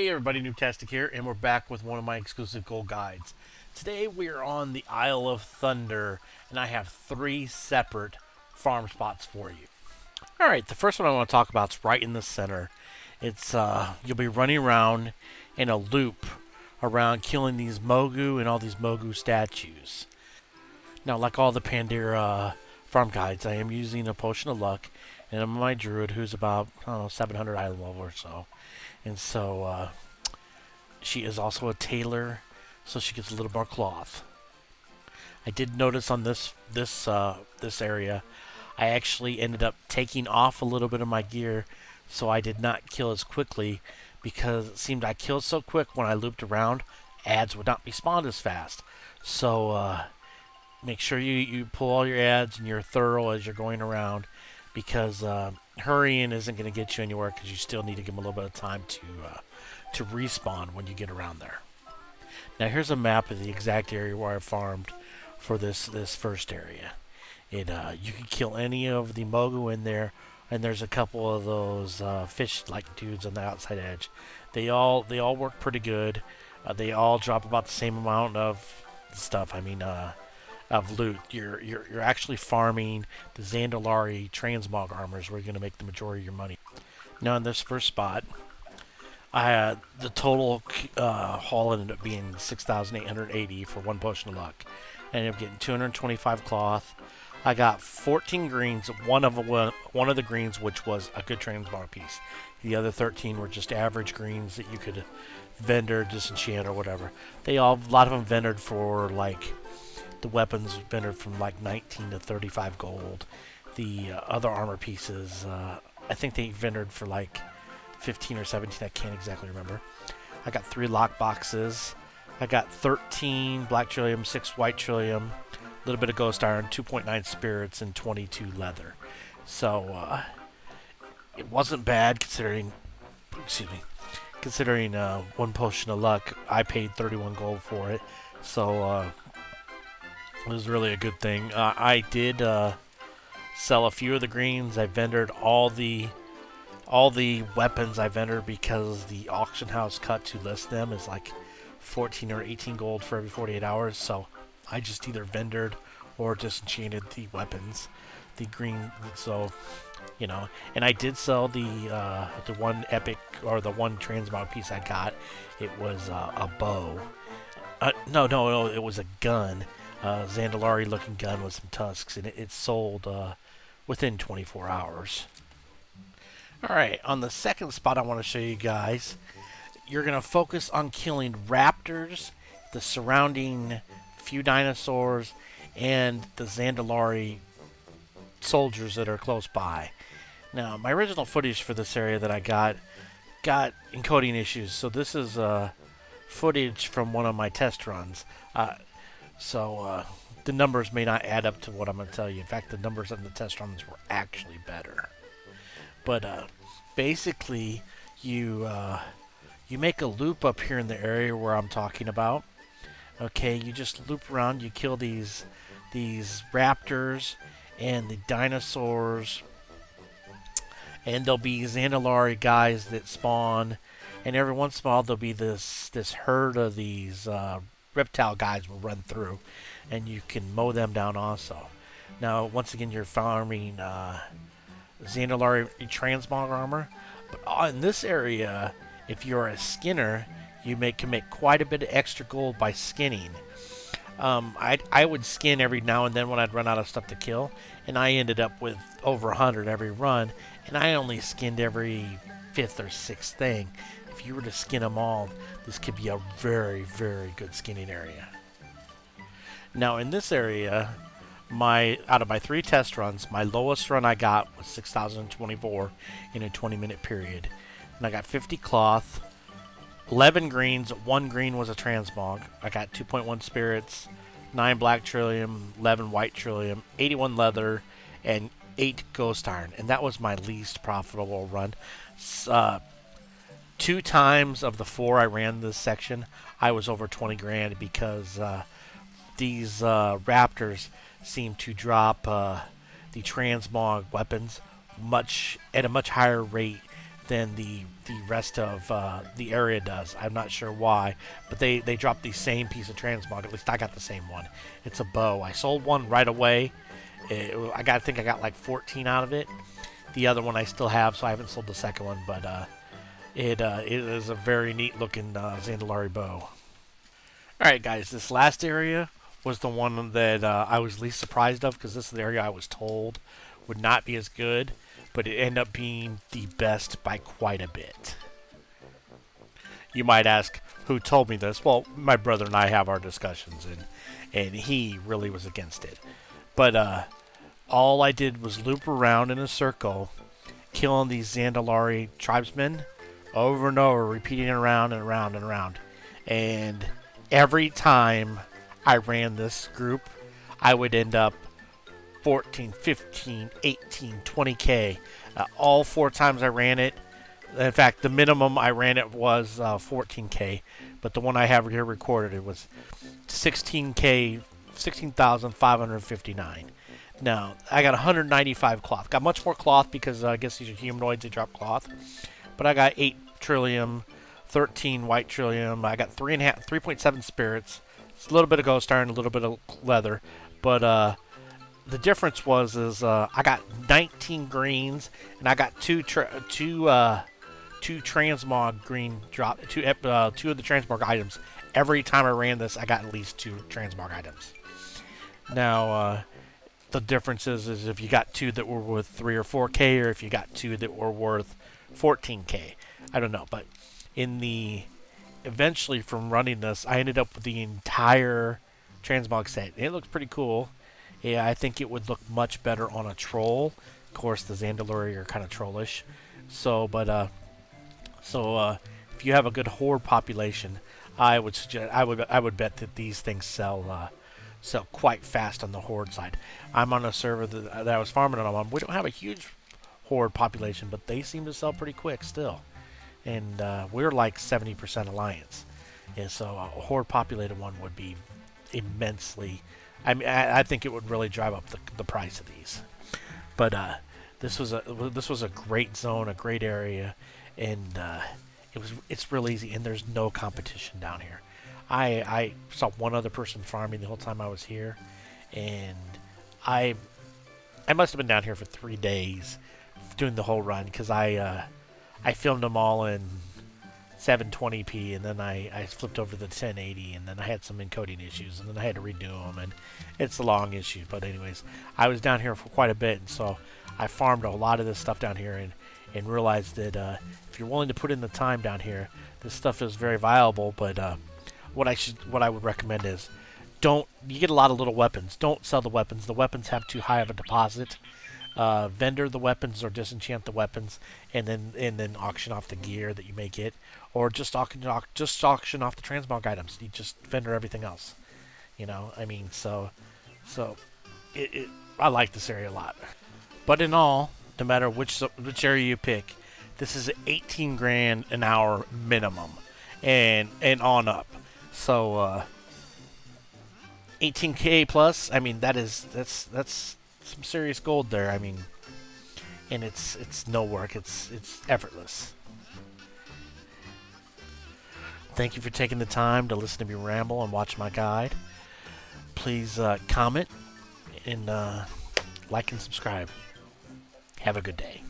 Hey everybody, Noobtastic here, and we're back with one of my exclusive gold guides. Today we are on the Isle of Thunder, and I have 3 separate farm spots for you. Alright, the first one I want to talk about is right in the center. It's, you'll be running around in a loop around killing these Mogu and all these Mogu statues. Now, like all the Pandaria farm guides, I am using a potion of luck, and I'm my druid who's about, I don't know, 700 island level or so. And so she is also a tailor, so she gets a little more cloth. I did notice on this area, I actually ended up taking off a little bit of my gear, so I did not kill as quickly because it seemed I killed so quick when I looped around, ads would not be spawned as fast. So make sure you pull all your ads and you're thorough as you're going around, because hurrying isn't going to get you anywhere, because you still need to give them a little bit of time to respawn when you get around there. Now here's a map of the exact area where I farmed for this first area. You can kill any of the Mogu in there, and there's a couple of those fish-like dudes on the outside edge. They all work pretty good. They all drop about the same amount of stuff. Of loot. You're actually farming the Zandalari transmog armors, where you're going to make the majority of your money. Now in this first spot, the total haul ended up being 6,880 for 1 potion of luck. I ended up getting 225 cloth. I got 14 greens. One of the greens, which was a good transmog piece. The other 13 were just average greens that you could vendor, disenchant, or whatever. A lot of them vendored for like. The weapons vendored from like 19 to 35 gold. The other armor pieces, I think they vendored for like 15 or 17. I can't exactly remember. I got 3 lock boxes. I got 13 black trillium, 6 white trillium, a little bit of ghost iron, 2.9 spirits, and 22 leather. So it wasn't bad considering. Considering 1 potion of luck, I paid 31 gold for it. So. It was really a good thing. I did sell a few of the greens. I vendored all the weapons I vendored, because the auction house cut to list them is like 14 or 18 gold for every 48 hours. So I just either vendored or disenchanted the weapons, the green. So and I did sell the one epic, or the one transmog piece I got. It was a bow. No, it was a gun. Zandalari looking gun with some tusks, and it sold within 24 hours. Alright, on the second spot I want to show you guys, you're going to focus on killing raptors, the surrounding few dinosaurs, and the Zandalari soldiers that are close by. Now, my original footage for this area that I got encoding issues, so this is footage from one of my test runs. So the numbers may not add up to what I'm going to tell you. In fact, the numbers on the test runs were actually better. But basically, you make a loop up here in the area where I'm talking about. Okay, you just loop around. You kill these raptors and the dinosaurs, and there'll be Zandalari guys that spawn. And every once in a while, there'll be this herd of these reptile guys will run through, and you can mow them down also. Now, once again, you're farming Zandalari transmog armor, but in this area, if you're a skinner, you can make quite a bit of extra gold by skinning. I would skin every now and then when I'd run out of stuff to kill, and I ended up with over 100 every run, and I only skinned every 5th or 6th thing. If you were to skin them all, this could be a very, very good skinning area. Now in this area, out of my 3 test runs, my lowest run I got was 6,024 in a 20-minute period. And I got 50 cloth, 11 greens, 1 green was a transmog. I got 2.1 spirits, 9 black trillium, 11 white trillium, 81 leather, and 8 ghost iron. And that was my least profitable run. 2 times of the 4 I ran this section, I was over 20 grand, because these raptors seem to drop the transmog weapons at a much higher rate than the rest of the area does. I'm not sure why, but they dropped the same piece of transmog. At least I got the same one. It's a bow. I sold one right away. I think I got like 14 out of it. The other one I still have, so I haven't sold the second one, but it is a very neat looking Zandalari bow. Alright guys, this last area was the one that I was least surprised of, because this is the area I was told would not be as good, but it ended up being the best by quite a bit. You might ask, who told me this? Well, my brother and I have our discussions, and he really was against it. But all I did was loop around in a circle, killing these Zandalari tribesmen over and over, repeating it around and around and around. And every time I ran this group, I would end up 14, 15, 18, 20k. All 4 times I ran it. In fact, the minimum I ran it was 14k, but the one I have here recorded, it was 16k, 16,559. Now, I got 195 cloth. Got much more cloth because I guess these are humanoids, they drop cloth. But I got 8 trillium, 13 white trillium. I got 3.7 spirits. It's a little bit of ghost iron, a little bit of leather. But the difference was I got 19 greens, and I got two transmog green drop, two of the transmog items. Every time I ran this, I got at least 2 transmog items. Now, the difference is if you got 2 that were worth 3 or 4k, or if you got 2 that were worth 14k. I don't know, but eventually from running this, I ended up with the entire transmog set. It looks pretty cool. Yeah, I think it would look much better on a troll. Of course, the Zandalari are kind of trollish. So, if you have a good horde population, I would suggest I would bet that these things sell quite fast on the horde side. I'm on a server that I was farming on. We don't have a huge horde population, but they seem to sell pretty quick still. And we're like 70% alliance, and so a horde populated one would be immensely. I mean, I think it would really drive up the price of these. But this was a great zone, a great area, and it's real easy. And there's no competition down here. I saw one other person farming the whole time I was here, and I must have been down here for 3 days doing the whole run, because I filmed them all in 720p, and then I flipped over to the 1080, and then I had some encoding issues, and then I had to redo them, and it's a long issue. But anyways, I was down here for quite a bit, and so I farmed a lot of this stuff down here, and realized that if you're willing to put in the time down here, this stuff is very viable. But what I would recommend is, you get a lot of little weapons. Don't sell the weapons. The weapons have too high of a deposit. Vendor the weapons or disenchant the weapons, and then auction off the gear that you may get, or just auction off the transmog items. You just vendor everything else. You know, I mean, so I like this area a lot. But in all, no matter which area you pick, this is 18 grand an hour minimum, and on up. So 18k plus. I mean, that's some serious gold there. I mean, and it's no work. It's effortless. Thank you for taking the time to listen to me ramble and watch my guide. Please comment and like and subscribe. Have a good day.